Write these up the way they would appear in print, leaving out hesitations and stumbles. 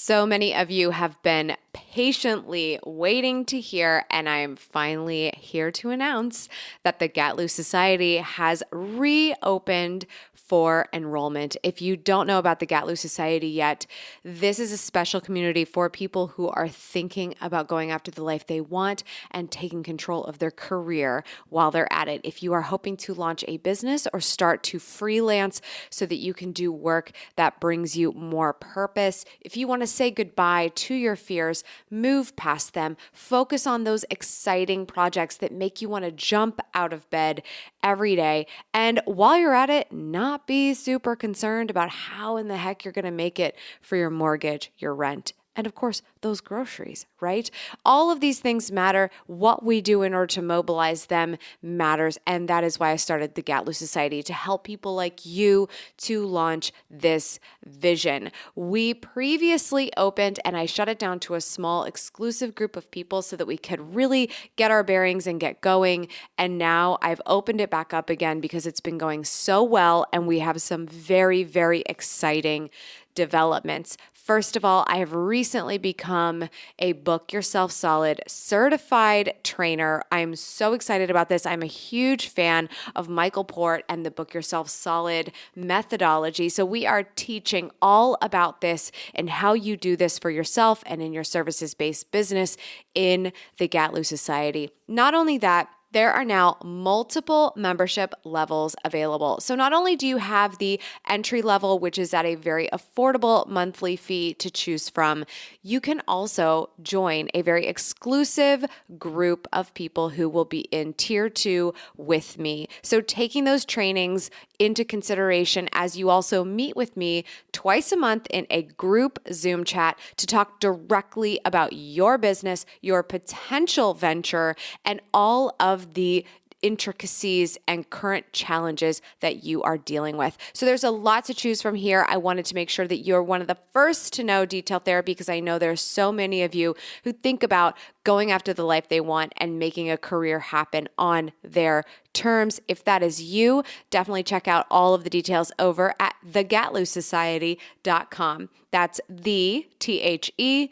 So many of you have been patiently waiting to hear, and I am finally here to announce that the Gatl Society has reopened for enrollment. If you don't know about the Gatl Society yet, this is a special community for people who are thinking about going after the life they want and taking control of their career while they're at it. If you are hoping to launch a business or start to freelance so that you can do work that brings you more purpose, if you want to say goodbye to your fears, move past them, focus on those exciting projects that make you want to jump out of bed every day, and while you're at it, not be super concerned about how in the heck you're going to make it for your mortgage, your rent, and of course, those groceries, right? All of these things matter. What we do in order to mobilize them matters. And that is why I started the Gatl Society, to help people like you to launch this vision. We previously opened, and I shut it down to a small exclusive group of people so that we could really get our bearings and get going. And now I've opened it back up again because it's been going so well. And we have some very, very exciting developments. First of all, I have recently become a Book Yourself Solid certified trainer. I'm so excited about this. I'm a huge fan of Michael Port and the Book Yourself Solid methodology. So we are teaching all about this and how you do this for yourself and in your services-based business in the Gatl Society. Not only that, there are now multiple membership levels available. So not only do you have the entry level, which is at a very affordable monthly fee to choose from, you can also join a very exclusive group of people who will be in tier 2 with me. So taking those trainings into consideration as you also meet with me twice a month in a group Zoom chat to talk directly about your business, your potential venture, and all of the intricacies and current challenges that you are dealing with. So there's a lot to choose from here. I wanted to make sure that you're one of the first to know Detail Therapy because I know there's so many of you who think about going after the life they want and making a career happen on their terms. If that is you, definitely check out all of the details over at thegatlsociety.com. That's TheGatluw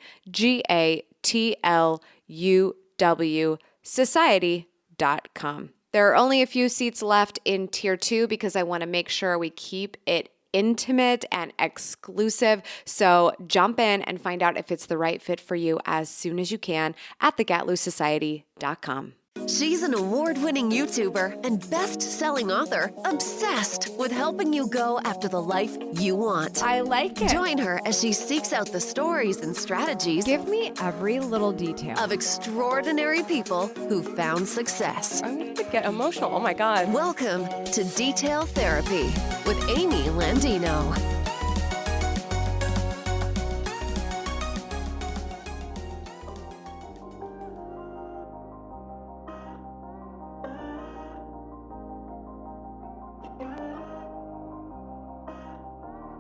Society.com. There are only a few seats left in tier 2 because I want to make sure we keep it intimate and exclusive. So jump in and find out if it's the right fit for you as soon as you can at thegatlewsociety.com. She's an award-winning YouTuber and best-selling author obsessed with helping you go after the life you want. I like it. Join her as she seeks out the stories and strategies. Give me every little detail. Of extraordinary people who found success. I'm going to get emotional. Oh my God. Welcome to Detail Therapy with Amy Landino.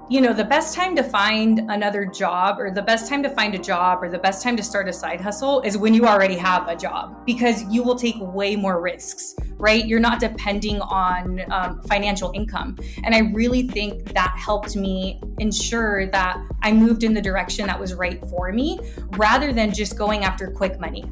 You know, the best time to find another job or the best time to find a job or the best time to start a side hustle is when you already have a job, because you will take way more risks, right? You're not depending on financial income. And I really think that helped me ensure that I moved in the direction that was right for me rather than just going after quick money.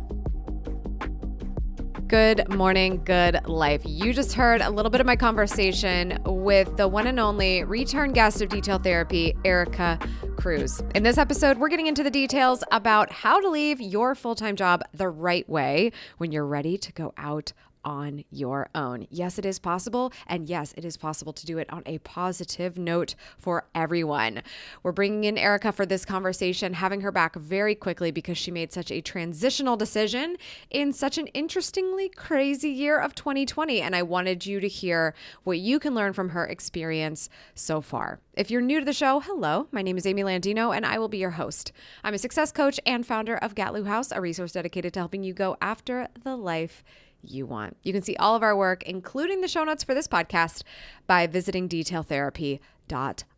Good morning, good life. You just heard a little bit of my conversation with the one and only return guest of Detail Therapy, Erika Cruz. In this episode, we're getting into the details about how to leave your full-time job the right way when you're ready to go out on your own. Yes, it is possible. And yes, it is possible to do it on a positive note for everyone. We're bringing in Erika for this conversation, having her back very quickly because she made such a transitional decision in such an interestingly crazy year of 2020. And I wanted you to hear what you can learn from her experience so far. If you're new to the show, hello, my name is Amy Landino and I will be your host. I'm a success coach and founder of Gatl House, a resource dedicated to helping you go after the life you want. You can see all of our work, including the show notes for this podcast, by visiting detailtherapy.com.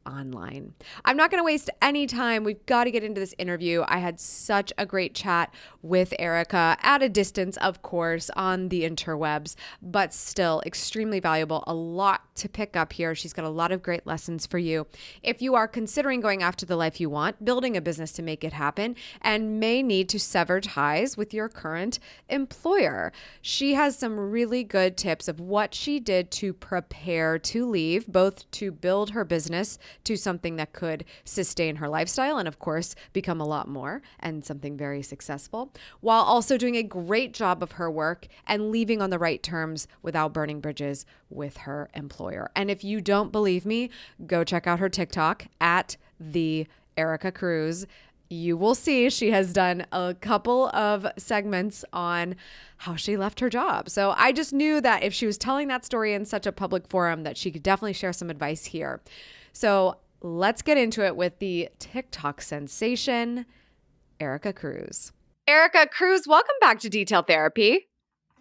online. I'm not going to waste any time. We've got to get into this interview. I had such a great chat with Erika at a distance, of course, on the interwebs, but still extremely valuable. A lot to pick up here. She's got a lot of great lessons for you if you are considering going after the life you want, building a business to make it happen, and may need to sever ties with your current employer. She has some really good tips of what she did to prepare to leave, both to build her business to something that could sustain her lifestyle and, of course, become a lot more and something very successful, while also doing a great job of her work and leaving on the right terms without burning bridges with her employer. And if you don't believe me, go check out her TikTok at the Erika Cruz. You will see she has done a couple of segments on how she left her job. So I just knew that if she was telling that story in such a public forum that she could definitely share some advice here. So let's get into it with the TikTok sensation, Erika Cruz. Erika Cruz, welcome back to Detail Therapy.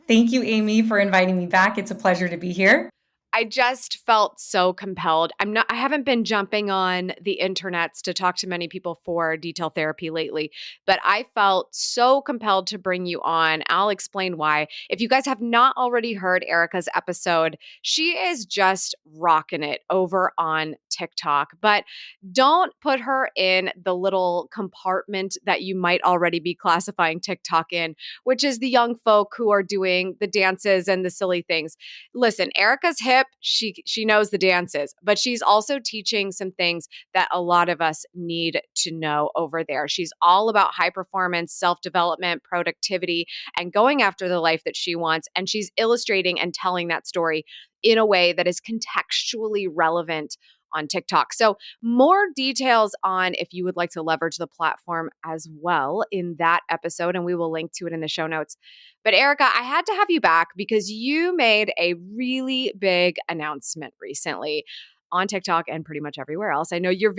Thank you, Amy, for inviting me back. It's a pleasure to be here. I just felt so compelled. I haven't been jumping on the internets to talk to many people for detail therapy lately, but I felt so compelled to bring you on. I'll explain why. If you guys have not already heard Erika's episode, she is just rocking it over on TikTok, but don't put her in the little compartment that you might already be classifying TikTok in, which is the young folk who are doing the dances and the silly things. Listen, Erika's hip. She knows the dances, but she's also teaching some things that a lot of us need to know over there. She's all about high performance, self-development, productivity, and going after the life that she wants. And she's illustrating and telling that story in a way that is contextually relevant on TikTok. So more details on if you would like to leverage the platform as well in that episode, and we will link to it in the show notes. But Erika, I had to have you back because you made a really big announcement recently on TikTok and pretty much everywhere else. I know you're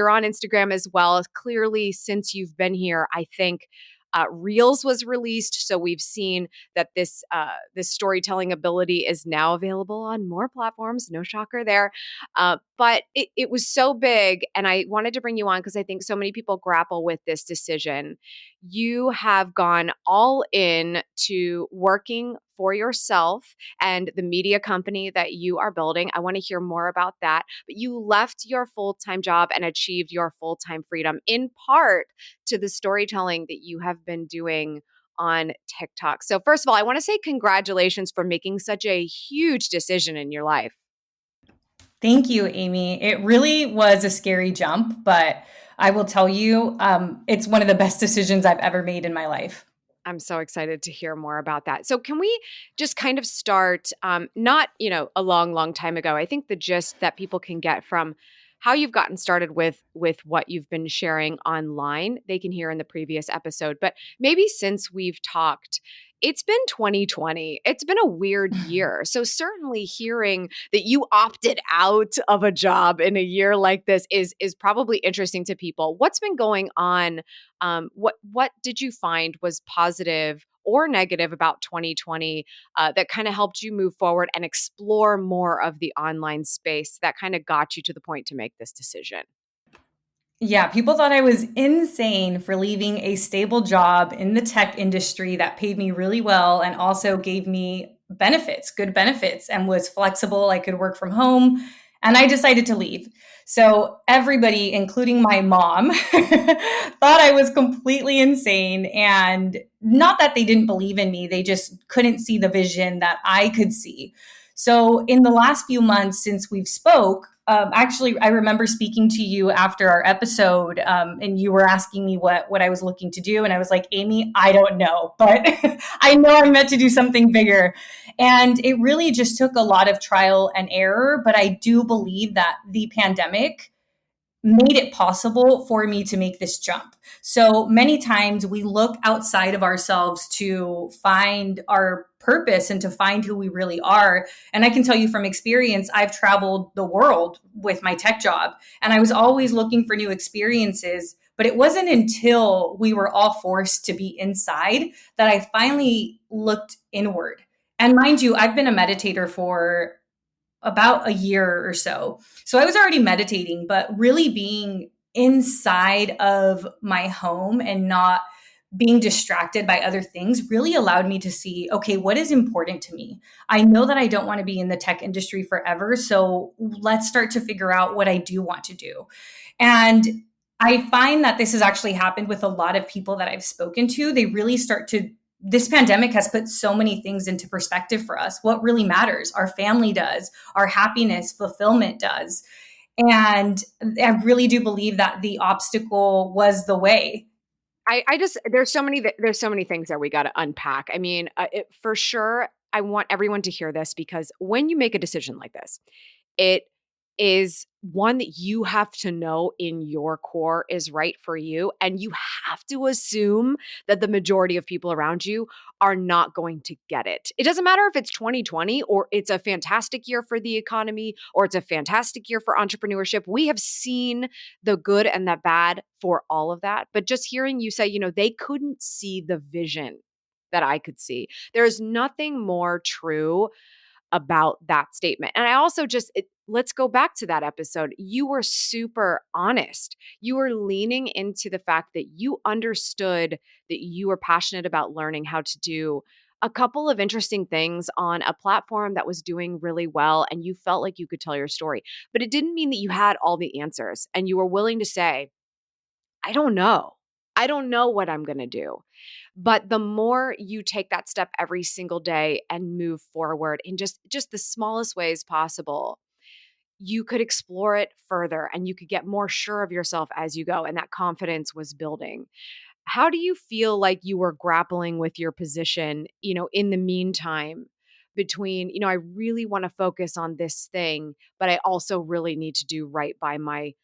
on Instagram as well. Clearly, since you've been here, I think Reels was released, so we've seen that this storytelling ability is now available on more platforms. No shocker there, but it was so big, and I wanted to bring you on because I think so many people grapple with this decision. You have gone all in to working for yourself and the media company that you are building. I want to hear more about that. But you left your full-time job and achieved your full-time freedom in part to the storytelling that you have been doing on TikTok. So first of all, I want to say congratulations for making such a huge decision in your life. Thank you, Amy. It really was a scary jump, but I will tell you, it's one of the best decisions I've ever made in my life. I'm so excited to hear more about that. So can we just kind of start, not, a long, long time ago. I think the gist that people can get from how you've gotten started with what you've been sharing online, they can hear in the previous episode. But maybe since we've talked, it's been 2020. It's been a weird year. So certainly hearing that you opted out of a job in a year like this is probably interesting to people. What's been going on? What did you find was positive or negative about 2020 that kind of helped you move forward and explore more of the online space that kind of got you to the point to make this decision? Yeah, people thought I was insane for leaving a stable job in the tech industry that paid me really well and also gave me benefits, good benefits, and was flexible. I could work from home. And I decided to leave. So everybody, including my mom, thought I was completely insane. And not that they didn't believe in me, they just couldn't see the vision that I could see. So in the last few months since we've spoke, actually, I remember speaking to you after our episode, and you were asking me what I was looking to do. And I was like, Amy, I don't know, but I know I'm meant to do something bigger. And it really just took a lot of trial and error. But I do believe that the pandemic made it possible for me to make this jump. So many times we look outside of ourselves to find our purpose and to find who we really are. And I can tell you from experience, I've traveled the world with my tech job, and I was always looking for new experiences. But it wasn't until we were all forced to be inside that I finally looked inward. And mind you, I've been a meditator for about a year or so. So I was already meditating, but really being inside of my home and not being distracted by other things really allowed me to see, okay, what is important to me? I know that I don't want to be in the tech industry forever. So let's start to figure out what I do want to do. And I find that this has actually happened with a lot of people that I've spoken to. They really start to, this pandemic has put so many things into perspective for us. What really matters? Our family does, our happiness, fulfillment does. And I really do believe that the obstacle was the way. I just there's so many things that we got to unpack. I mean, for sure, I want everyone to hear this because when you make a decision like this, it is one that you have to know in your core is right for you. And you have to assume that the majority of people around you are not going to get it. It doesn't matter if it's 2020 or it's a fantastic year for the economy or it's a fantastic year for entrepreneurship. We have seen the good and the bad for all of that. But just hearing you say, they couldn't see the vision that I could see. There is nothing more true about that statement. And I also let's go back to that episode. You were super honest. You were leaning into the fact that you understood that you were passionate about learning how to do a couple of interesting things on a platform that was doing really well. And you felt like you could tell your story, but it didn't mean that you had all the answers. And you were willing to say, I don't know. I don't know what I'm going to do. But the more you take that step every single day and move forward in just the smallest ways possible, you could explore it further and you could get more sure of yourself as you go. And that confidence was building. How do you feel like you were grappling with your position, in the meantime between, I really want to focus on this thing, but I also really need to do right by my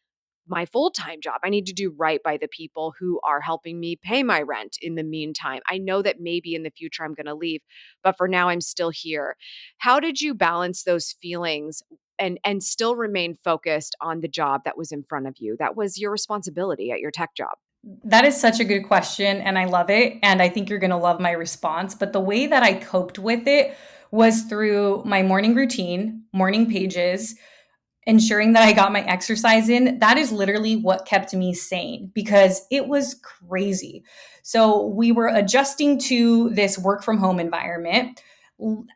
full-time job. I need to do right by the people who are helping me pay my rent in the meantime. I know that maybe in the future I'm going to leave, but for now I'm still here. How did you balance those feelings and still remain focused on the job that was in front of you? That was your responsibility at your tech job. That is such a good question, and I love it. And I think you're going to love my response. But the way that I coped with it was through my morning routine, morning pages, ensuring that I got my exercise in. That is literally what kept me sane because it was crazy. So we were adjusting to this work from home environment.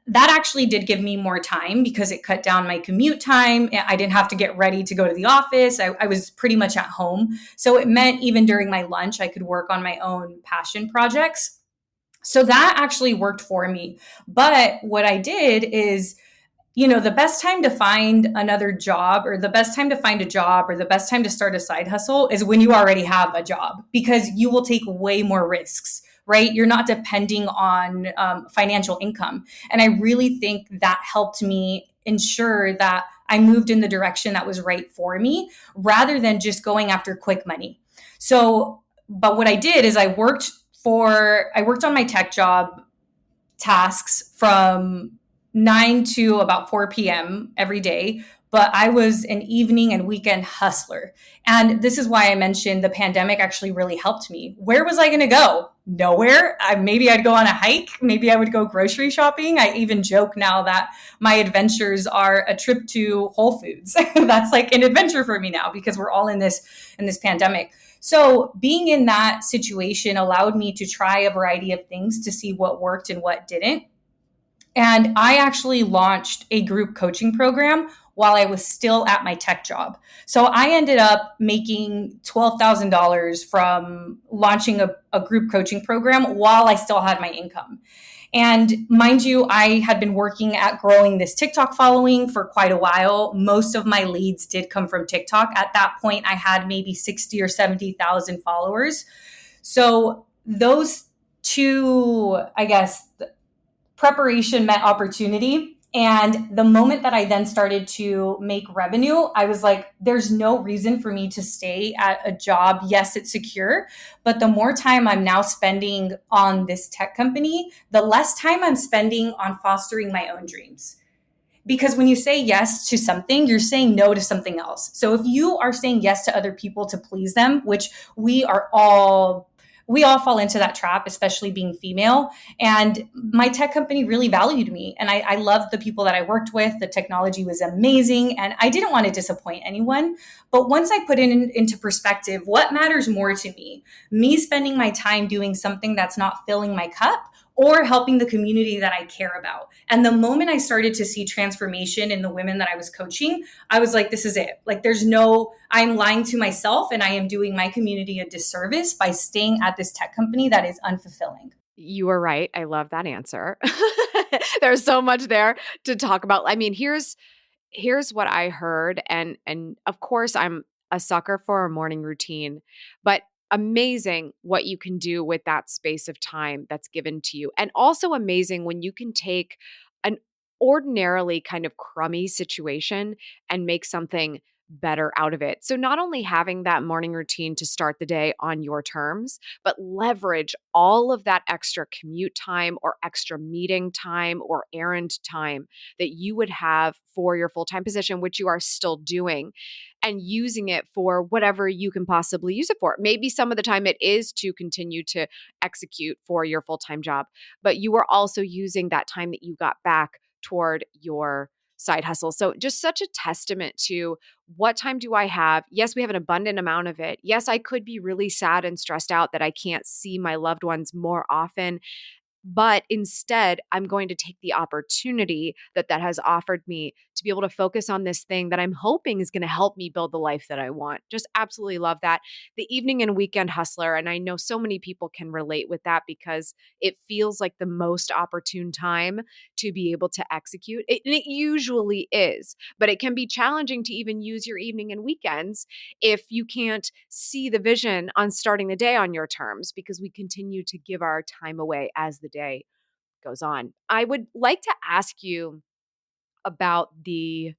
That actually did give me more time because it cut down my commute time. I didn't have to get ready to go to the office. I was pretty much at home. So it meant even during my lunch, I could work on my own passion projects. So that actually worked for me. But what I did is, the best time to find another job or the best time to find a job or the best time to start a side hustle is when you already have a job because you will take way more risks, right? You're not depending on financial income. And I really think that helped me ensure that I moved in the direction that was right for me rather than just going after quick money. So, but what I did is I worked on my tech job tasks from 9 to about 4 p.m. every day, but I was an evening and weekend hustler. And this is why I mentioned the pandemic actually really helped me. Where was I going to go? Nowhere. Maybe I'd go on a hike. Maybe I would go grocery shopping. I even joke now that my adventures are a trip to Whole Foods. That's like an adventure for me now because we're all in this pandemic. So being in that situation allowed me to try a variety of things to see what worked and what didn't. And I actually launched a group coaching program while I was still at my tech job. So I ended up making $12,000 from launching a group coaching program while I still had my income. And mind you, I had been working at growing this TikTok following for quite a while. Most of my leads did come from TikTok. At that point, I had maybe 60 or 70,000 followers. So those two, I guess, preparation met opportunity. And the moment that I then started to make revenue, I was like, there's no reason for me to stay at a job. Yes, it's secure, but the more time I'm now spending on this tech company, the less time I'm spending on fostering my own dreams. Because when you say yes to something, you're saying no to something else. So if you are saying yes to other people to please them, which we are all we all fall into that trap, especially being female. And my tech company really valued me. And I loved the people that I worked with. The technology was amazing. And I didn't want to disappoint anyone. But once I put it into perspective, what matters more to me? Me spending my time doing something that's not filling my cup, or helping the community that I care about. And the moment I started to see transformation in the women that I was coaching, I was like, this is it. Like, I'm lying to myself, and I am doing my community a disservice by staying at this tech company that is unfulfilling. You are right. I love that answer. There's so much there to talk about. I mean, here's what I heard, and of course I'm a sucker for a morning routine, but amazing what you can do with that space of time that's given to you. And also amazing when you can take an ordinarily kind of crummy situation and make something better out of it. So not only having that morning routine to start the day on your terms, but leverage all of that extra commute time or extra meeting time or errand time that you would have for your full-time position, which you are still doing, and using it for whatever you can possibly use it for. Maybe some of the time it is to continue to execute for your full-time job, but you are also using that time that you got back toward your side hustle. So just such a testament to what time do I have? Yes, we have an abundant amount of it. Yes, I could be really sad and stressed out that I can't see my loved ones more often. But instead, I'm going to take the opportunity that has offered me to be able to focus on this thing that I'm hoping is going to help me build the life that I want. Just absolutely love that. The evening and weekend hustler. And I know so many people can relate with that because it feels like the most opportune time to be able to execute. And it usually is, but it can be challenging to even use your evening and weekends if you can't see the vision on starting the day on your terms, because we continue to give our time away as the day goes on. I would like to ask you about the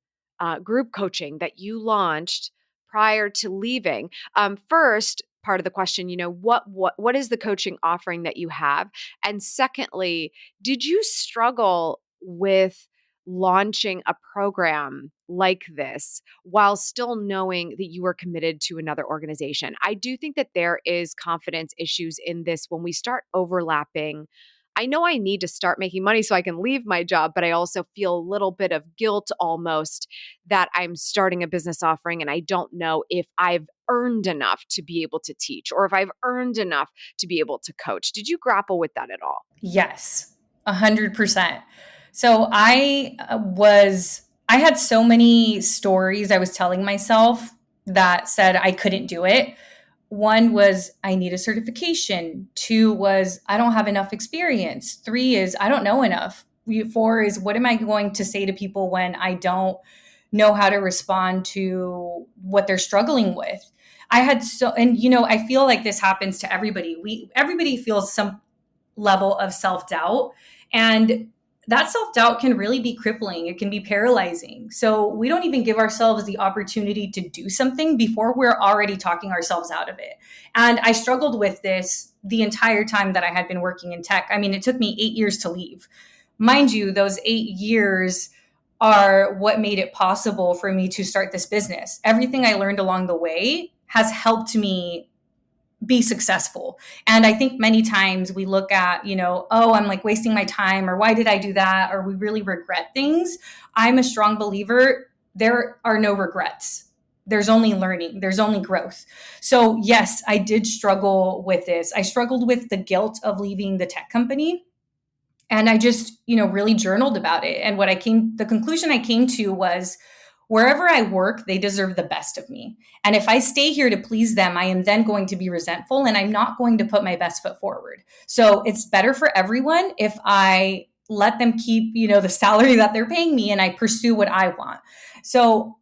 group coaching that you launched prior to leaving. First, part of the question, what is the coaching offering that you have? And secondly, did you struggle with launching a program like this while still knowing that you were committed to another organization? I do think that there is confidence issues in this when we start overlapping. I know I need to start making money so I can leave my job, but I also feel a little bit of guilt almost that I'm starting a business offering and I don't know if I've earned enough to be able to teach or if I've earned enough to be able to coach. Did you grapple with that at all? Yes, 100%. So I had so many stories I was telling myself that said I couldn't do it. One was, I need a certification. Two was, I don't have enough experience. Three is, I don't know enough. Four is, what am I going to say to people when I don't know how to respond to what they're struggling with? I feel like this happens to everybody. Everybody feels some level of self-doubt, and that self-doubt can really be crippling. It can be paralyzing. So we don't even give ourselves the opportunity to do something before we're already talking ourselves out of it. And I struggled with this the entire time that I had been working in tech. I mean, it took me 8 years to leave. Mind you, those 8 years are what made it possible for me to start this business. Everything I learned along the way has helped me be successful. And I think many times we look at, I'm like wasting my time, or why did I do that? Or we really regret things. I'm a strong believer. There are no regrets. There's only learning. There's only growth. So yes, I did struggle with this. I struggled with the guilt of leaving the tech company. And I just, really journaled about it. And the conclusion I came to was, wherever I work, they deserve the best of me. And if I stay here to please them, I am then going to be resentful and I'm not going to put my best foot forward. So it's better for everyone if I let them keep, the salary that they're paying me and I pursue what I want. So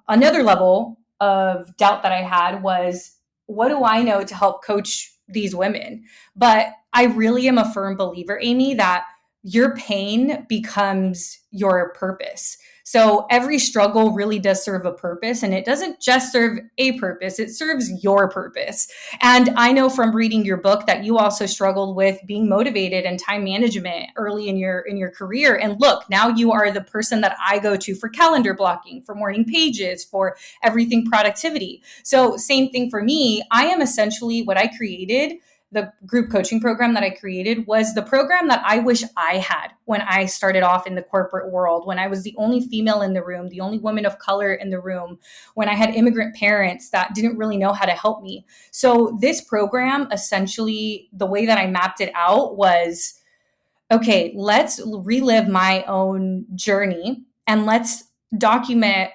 another level of doubt that I had was, what do I know to help coach these women? But I really am a firm believer, Amy, that your pain becomes your purpose. So every struggle really does serve a purpose, and it doesn't just serve a purpose, it serves your purpose. And I know from reading your book that you also struggled with being motivated and time management early in your career. And look, now you are the person that I go to for calendar blocking, for morning pages, for everything productivity. So same thing for me. I am essentially what I created the group coaching program that I created was the program that I wish I had when I started off in the corporate world, when I was the only female in the room, the only woman of color in the room, when I had immigrant parents that didn't really know how to help me. So this program, essentially, the way that I mapped it out was, okay, let's relive my own journey and let's document,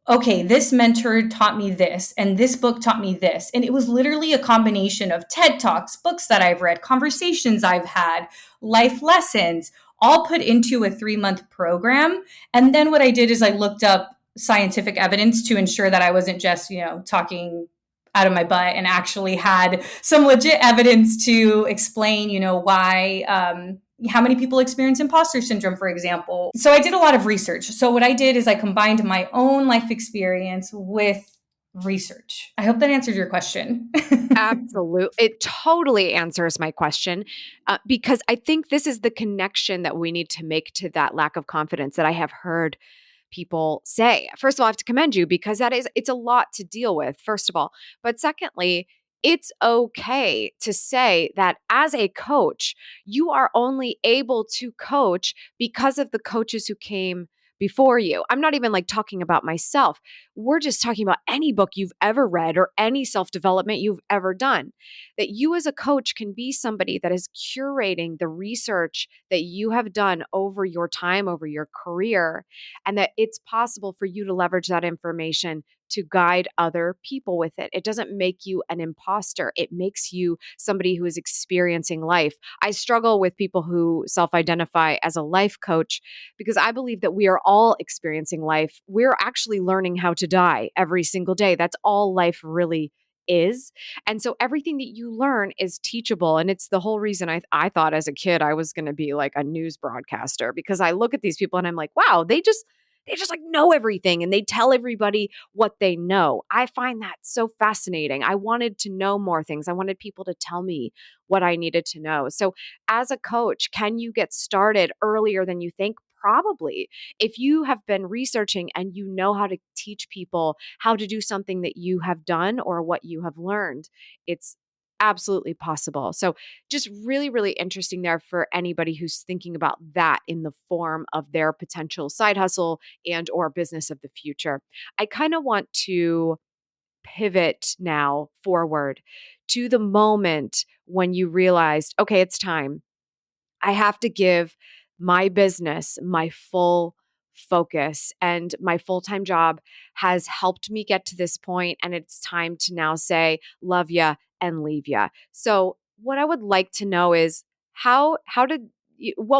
okay, this mentor taught me this and this book taught me this. And it was literally a combination of TED Talks, books that I've read, conversations I've had, life lessons, all put into a 3-month program. And then what I did is I looked up scientific evidence to ensure that I wasn't just, talking out of my butt, and actually had some legit evidence to explain, why, how many people experience imposter syndrome, for example. So I did a lot of research. So what I did is I combined my own life experience with research. I hope that answered your question. Absolutely. It totally answers my question, because I think this is the connection that we need to make to that lack of confidence that I have heard people say. First of all, I have to commend you because it's a lot to deal with, first of all. But secondly, it's okay to say that as a coach, you are only able to coach because of the coaches who came before you. I'm not even like talking about myself. We're just talking about any book you've ever read or any self-development you've ever done. That you as a coach can be somebody that is curating the research that you have done over your time, over your career, and that it's possible for you to leverage that information to guide other people with it. It doesn't make you an imposter. It makes you somebody who is experiencing life. I struggle with people who self-identify as a life coach because I believe that we are all experiencing life. We're actually learning how to die every single day. That's all life really is. And so everything that you learn is teachable. And it's the whole reason I thought as a kid I was going to be like a news broadcaster, because I look at these people and I'm like, wow, they just like know everything and they tell everybody what they know. I find that so fascinating. I wanted to know more things. I wanted people to tell me what I needed to know. So as a coach, can you get started earlier than you think? Probably. If you have been researching and you know how to teach people how to do something that you have done or what you have learned, it's absolutely possible. So just really, really interesting there for anybody who's thinking about that in the form of their potential side hustle and or business of the future. I kind of want to pivot now forward to the moment when you realized, okay, it's time. I have to give my business my full focus, and my full-time job has helped me get to this point, and it's time to now say love ya and leave ya. So what I would like to know is what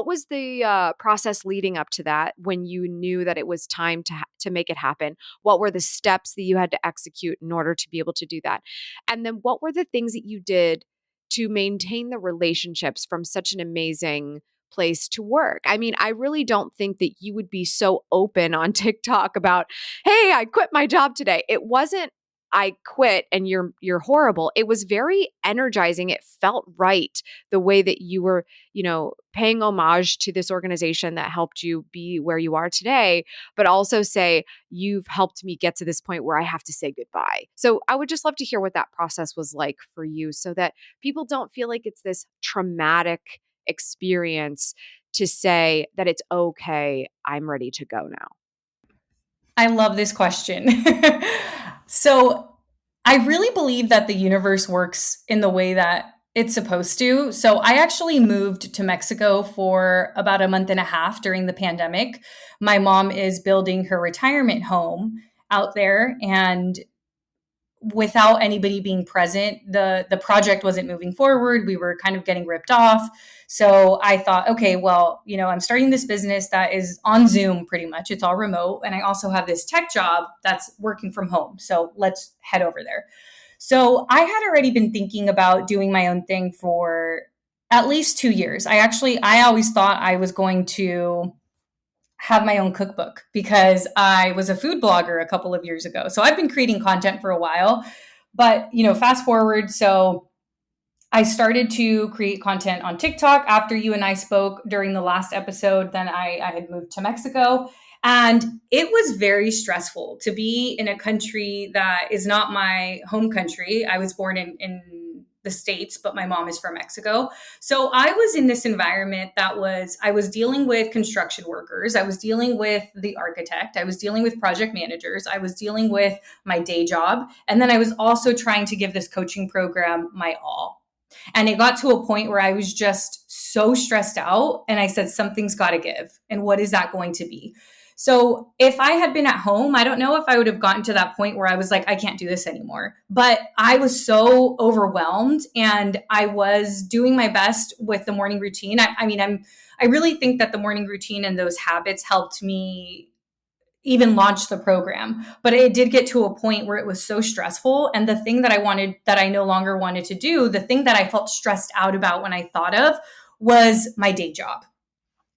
was the process leading up to that when you knew that it was time to make it happen? What were the steps that you had to execute in order to be able to do that? And then what were the things that you did to maintain the relationships from such an amazing place to work? I mean, I really don't think that you would be so open on TikTok about, "Hey, I quit my job today." It wasn't I quit and you're horrible. It was very energizing. It felt right the way that you were, paying homage to this organization that helped you be where you are today, but also say, "You've helped me get to this point where I have to say goodbye." So I would just love to hear what that process was like for you so that people don't feel like it's this traumatic experience to say that it's okay, I'm ready to go now. I love this question. So I really believe that the universe works in the way that it's supposed to. So I actually moved to Mexico for about a month and a half during the pandemic. My mom is building her retirement home out there, and without anybody being present, the project wasn't moving forward. We were kind of getting ripped off. So I thought, okay, well, I'm starting this business that is on Zoom pretty much. It's all remote. And I also have this tech job that's working from home. So let's head over there. So I had already been thinking about doing my own thing for at least 2 years. I always thought I was going to have my own cookbook because I was a food blogger a couple of years ago. So I've been creating content for a while, but fast forward. So I started to create content on TikTok after you and I spoke during the last episode. Then I had moved to Mexico, and it was very stressful to be in a country that is not my home country. I was born in the States, but my mom is from Mexico. So I was in this environment I was dealing with construction workers. I was dealing with the architect. I was dealing with project managers. I was dealing with my day job. And then I was also trying to give this coaching program my all. And it got to a point where I was just so stressed out. And I said, something's got to give. And what is that going to be? So if I had been at home, I don't know if I would have gotten to that point where I was like, I can't do this anymore. But I was so overwhelmed and I was doing my best with the morning routine. I really think that the morning routine and those habits helped me even launch the program. But it did get to a point where it was so stressful. And the thing that I no longer wanted to do, the thing that I felt stressed out about when I thought of was my day job.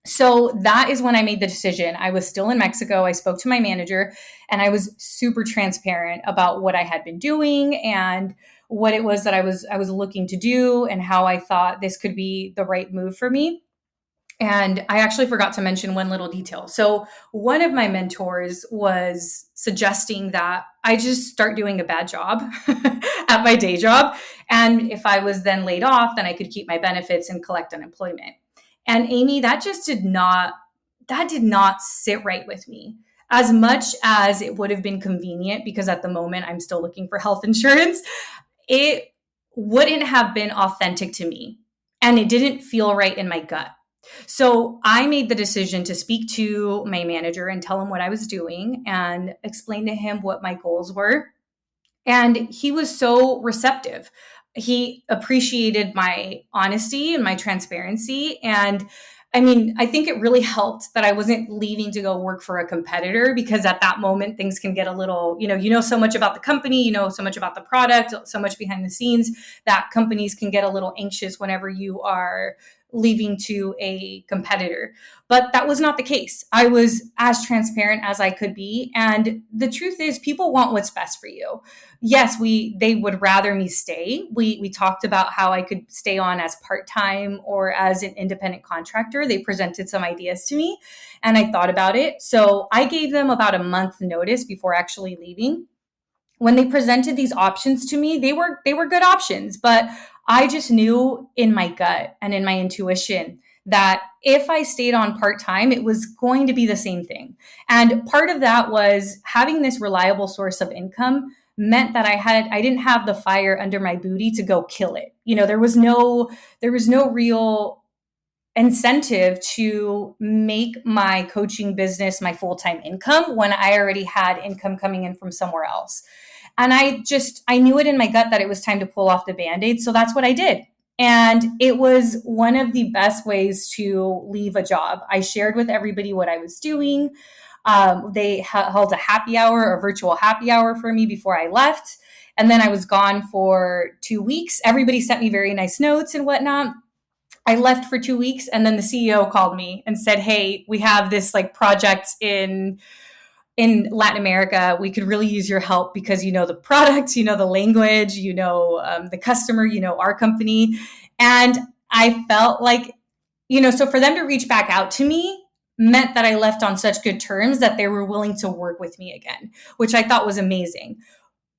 So that is when I made the decision. I was still in Mexico. I spoke to my manager and I was super transparent about what I had been doing and what it was that I was looking to do and how I thought this could be the right move for me. And I actually forgot to mention one little detail. So one of my mentors was suggesting that I just start doing a bad job at my day job. And if I was then laid off, then I could keep my benefits and collect unemployment. And Amy, that did not sit right with me. As much as it would have been convenient, because at the moment I'm still looking for health insurance, it wouldn't have been authentic to me. And it didn't feel right in my gut. So I made the decision to speak to my manager and tell him what I was doing and explain to him what my goals were. And he was so receptive. He appreciated my honesty and my transparency. And I think it really helped that I wasn't leaving to go work for a competitor, because at that moment, things can get a little, you know so much about the company, you know so much about the product, so much behind the scenes, that companies can get a little anxious whenever you are leaving to a competitor. But that was not the case. I was as transparent as I could be. And the truth is, people want what's best for you. Yes, they would rather me stay. We talked about how I could stay on as part-time or as an independent contractor. They presented some ideas to me and I thought about it. So I gave them about a month notice before actually leaving. When they presented these options to me, they were good options, but I just knew in my gut and in my intuition that if I stayed on part-time, it was going to be the same thing. And part of that was having this reliable source of income meant that I didn't have the fire under my booty to go kill it. There was no real incentive to make my coaching business my full-time income when I already had income coming in from somewhere else. And I knew it in my gut that it was time to pull off the Band-Aid. So that's what I did. And it was one of the best ways to leave a job. I shared with everybody what I was doing. They held a happy hour, a virtual happy hour for me before I left. And then I was gone for 2 weeks. Everybody sent me very nice notes and whatnot. I left for 2 weeks and then the CEO called me and said, hey, we have this project in Latin America. We could really use your help because you know the product, you know the language, you know the customer, you know our company. And I felt like, so for them to reach back out to me meant that I left on such good terms that they were willing to work with me again, which I thought was amazing.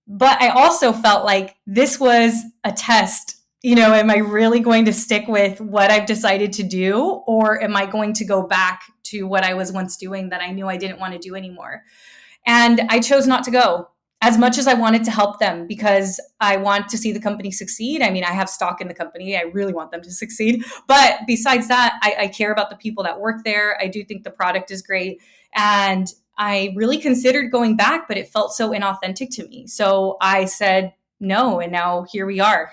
But I also felt like this was a test. Am I really going to stick with what I've decided to do, or am I going to go back to what I was once doing that I knew I didn't want to do anymore? And I chose not to go, as much as I wanted to help them, because I want to see the company succeed. I have stock in the company. I really want them to succeed. But besides that, I care about the people that work there. I do think the product is great. And I really considered going back, but it felt so inauthentic to me. So I said no, and now here we are.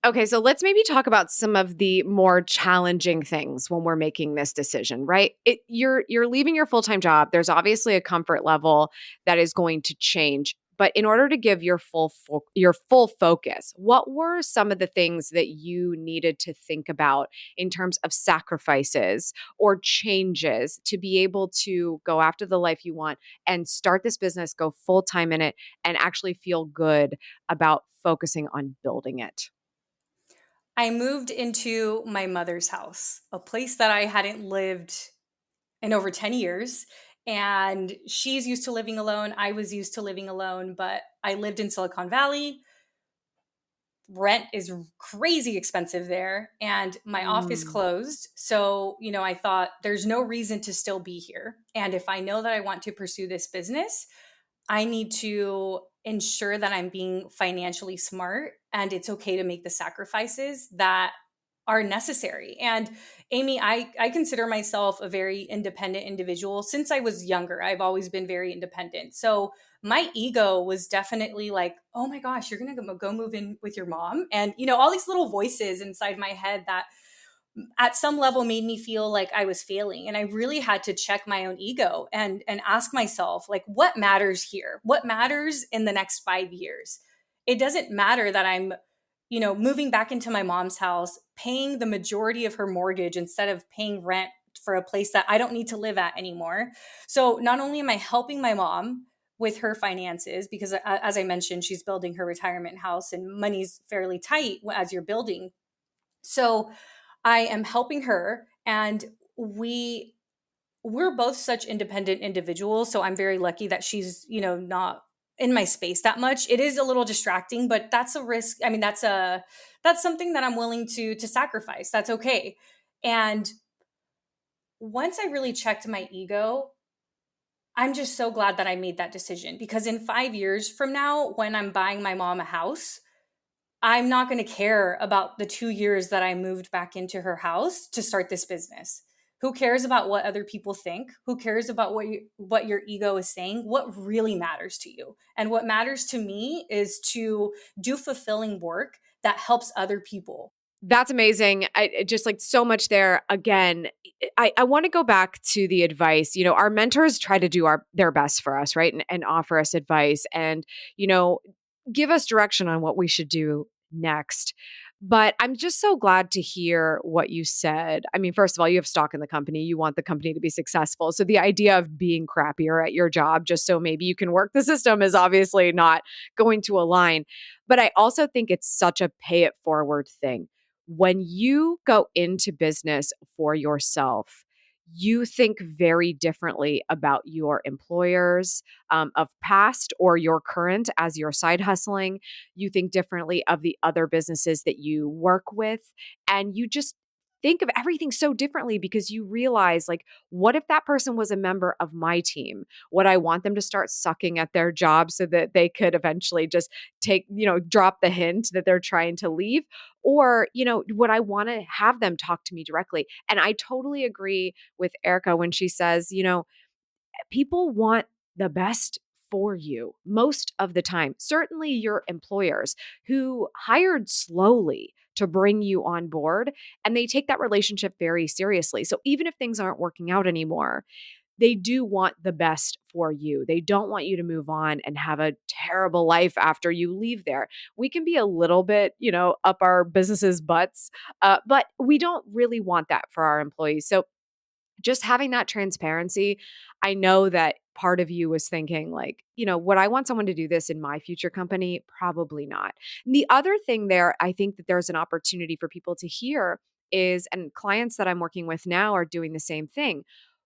Okay, so let's maybe talk about some of the more challenging things when we're making this decision, right? You're leaving your full-time job. There's obviously a comfort level that is going to change. But in order to give your full focus, what were some of the things that you needed to think about in terms of sacrifices or changes to be able to go after the life you want and start this business, go full-time in it, and actually feel good about focusing on building it? I moved into my mother's house, a place that I hadn't lived in over 10 years. And she's used to living alone. I was used to living alone, but I lived in Silicon Valley. rent is crazy expensive there, and my office Mm. closed. So, I thought there's no reason to still be here. And if I know that I want to pursue this business, I need to ensure that I'm being financially smart and it's okay to make the sacrifices that are necessary. And Amy, I consider myself a very independent individual. Since I was younger, I've always been very independent. So my ego was definitely like, oh my gosh, you're going to go move in with your mom. And, all these little voices inside my head that at some level made me feel like I was failing. And I really had to check my own ego and ask myself, like, what matters here? What matters in the next 5 years? It doesn't matter that I'm, moving back into my mom's house, paying the majority of her mortgage instead of paying rent for a place that I don't need to live at anymore. So not only am I helping my mom with her finances, because as I mentioned, she's building her retirement house and money's fairly tight as you're building. So I am helping her, and we're both such independent individuals. So I'm very lucky that she's, not in my space that much. It is a little distracting, but that's a risk. I mean, that's something that I'm willing to sacrifice. That's okay. And once I really checked my ego, I'm just so glad that I made that decision, because in 5 years from now, when I'm buying my mom a house, I'm not going to care about the 2 years that I moved back into her house to start this business. Who cares about what other people think? Who cares about what your ego is saying? What really matters to you? And what matters to me is to do fulfilling work that helps other people. That's amazing. Just like so much there. Again, I want to go back to the advice. Our mentors try to do their best for us, right? And offer us advice and, you know, give us direction on what we should do next. But I'm just so glad to hear what you said. I mean, first of all, you have stock in the company. You want the company to be successful. So the idea of being crappier at your job just so maybe you can work the system is obviously not going to align. But I also think it's such a pay it forward thing. When you go into business for yourself, you think very differently about your employers of past or your current as you're side hustling. You think differently of the other businesses that you work with. And you just think of everything so differently because you realize, like, what if that person was a member of my team? Would I want them to start sucking at their job so that they could eventually just drop the hint that they're trying to leave? Or, would I want to have them talk to me directly? And I totally agree with Erika when she says, people want the best for you most of the time. Certainly your employers who hired slowly to bring you on board, and they take that relationship very seriously. So even if things aren't working out anymore, they do want the best for you. They don't want you to move on and have a terrible life after you leave there. We can be a little bit, up our businesses' butts, but we don't really want that for our employees. So just having that transparency, I know that part of you was thinking, like, would I want someone to do this in my future company? Probably not. And the other thing there, I think that there's an opportunity for people to hear is, and clients that I'm working with now are doing the same thing,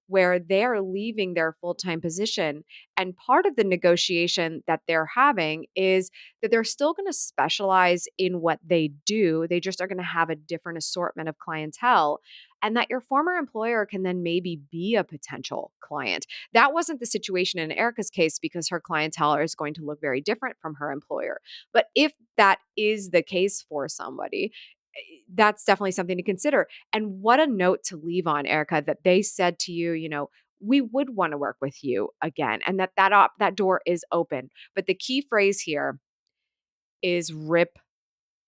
where they're leaving their full-time position. And part of the negotiation that they're having is that they're still going to specialize in what they do. They just are going to have a different assortment of clientele, and that your former employer can then maybe be a potential client. That wasn't the situation in Erika's case because her clientele is going to look very different from her employer. But if that is the case for somebody, that's definitely something to consider. And what a note to leave on, Erika, that they said to you, we would want to work with you again, and that door is open. But the key phrase here is rip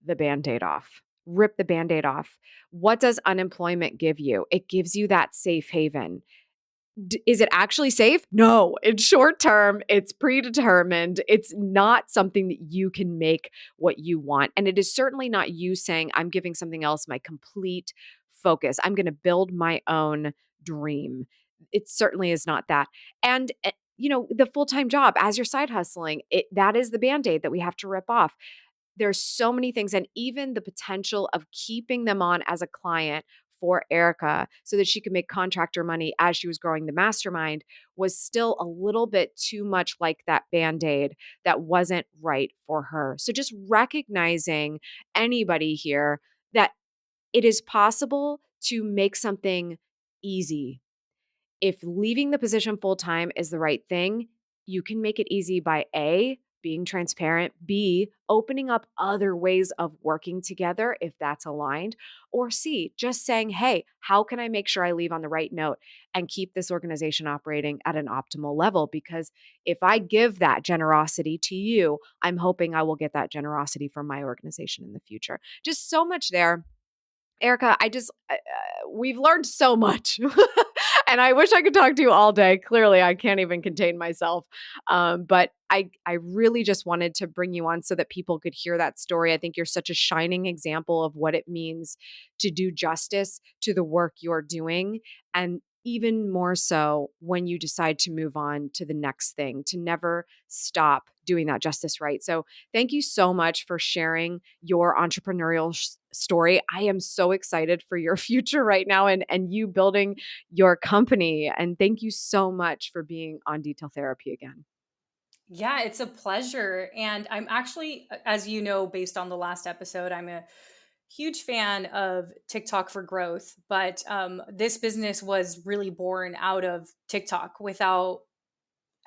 the Band-Aid off. Rip the Band-Aid off. What does unemployment give you? It gives you that safe haven. Is it actually safe? No, it's short term. It's predetermined. It's not something that you can make what you want. And it is certainly not you saying, I'm giving something else my complete focus. I'm going to build my own dream. It certainly is not that. And, the full time job as you're side hustling, that is the Band Aid that we have to rip off. There's so many things, and even the potential of keeping them on as a client for Erika so that she could make contractor money as she was growing the mastermind was still a little bit too much like that Band-Aid that wasn't right for her. So just recognizing anybody here that it is possible to make something easy. If leaving the position full time is the right thing, you can make it easy by A, being transparent, B, opening up other ways of working together if that's aligned, or C, just saying, hey, how can I make sure I leave on the right note and keep this organization operating at an optimal level? Because if I give that generosity to you, I'm hoping I will get that generosity from my organization in the future. Just so much there. Erika, we've learned so much. And I wish I could talk to you all day. Clearly, I can't even contain myself. But I really just wanted to bring you on so that people could hear that story. I think you're such a shining example of what it means to do justice to the work you're doing. And even more so when you decide to move on to the next thing, to never stop doing that justice right. So thank you so much for sharing your entrepreneurial story. I am so excited for your future right now and you building your company. And thank you so much for being on Detail Therapy again. Yeah, it's a pleasure. And I'm actually, as you know, based on the last episode, I'm a huge fan of TikTok for growth. But this business was really born out of TikTok. Without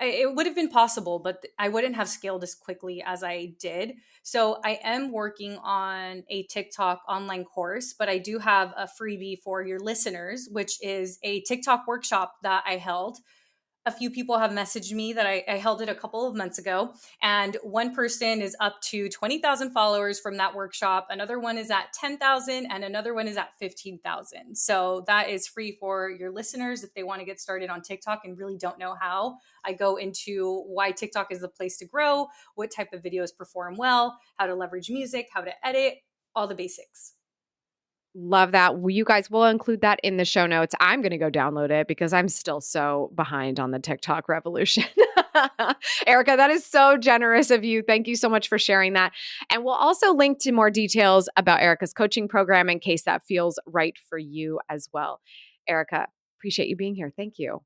it would have been possible, but I wouldn't have scaled as quickly as I did. So I am working on a TikTok online course, but I do have a freebie for your listeners, which is a TikTok workshop that I held. A few people have messaged me that I held it a couple of months ago, and one person is up to 20,000 followers from that workshop. Another one is at 10,000 and another one is at 15,000. So that is free for your listeners if they want to get started on TikTok and really don't know how. I go into why TikTok is the place to grow, what type of videos perform well, how to leverage music, how to edit, all the basics. Love that. You guys will include that in the show notes. I'm going to go download it because I'm still so behind on the TikTok revolution. Erika, that is so generous of you. Thank you so much for sharing that. And we'll also link to more details about Erika's coaching program in case that feels right for you as well. Erika, appreciate you being here. Thank you.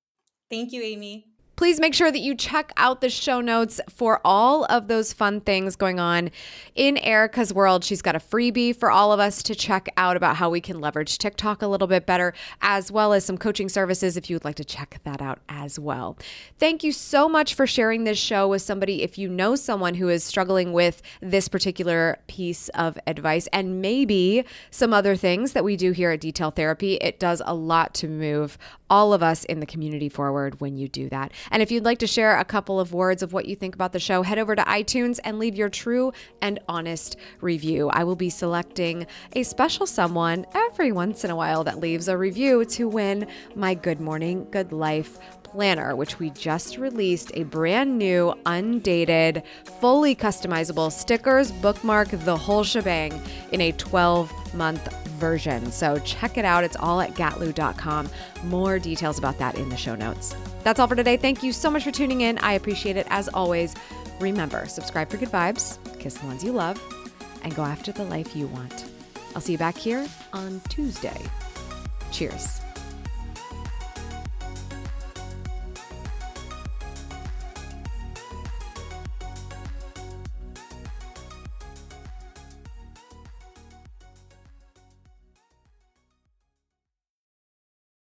Thank you, Amy. Please make sure that you check out the show notes for all of those fun things going on in Erika's world. She's got a freebie for all of us to check out about how we can leverage TikTok a little bit better, as well as some coaching services if you would like to check that out as well. Thank you so much for sharing this show with somebody. If you know someone who is struggling with this particular piece of advice and maybe some other things that we do here at Detail Therapy, it does a lot to move all of us in the community forward when you do that. And if you'd like to share a couple of words of what you think about the show, head over to iTunes and leave your true and honest review. I will be selecting a special someone every once in a while that leaves a review to win my Good Morning, Good Life planner, which we just released a brand new, undated, fully customizable stickers, bookmark, the whole shebang in a 12-month version. So check it out. It's all at gatl.com. More details about that in the show notes. That's all for today. Thank you so much for tuning in. I appreciate it as always. Remember, subscribe for good vibes, kiss the ones you love, and go after the life you want. I'll see you back here on Tuesday. Cheers.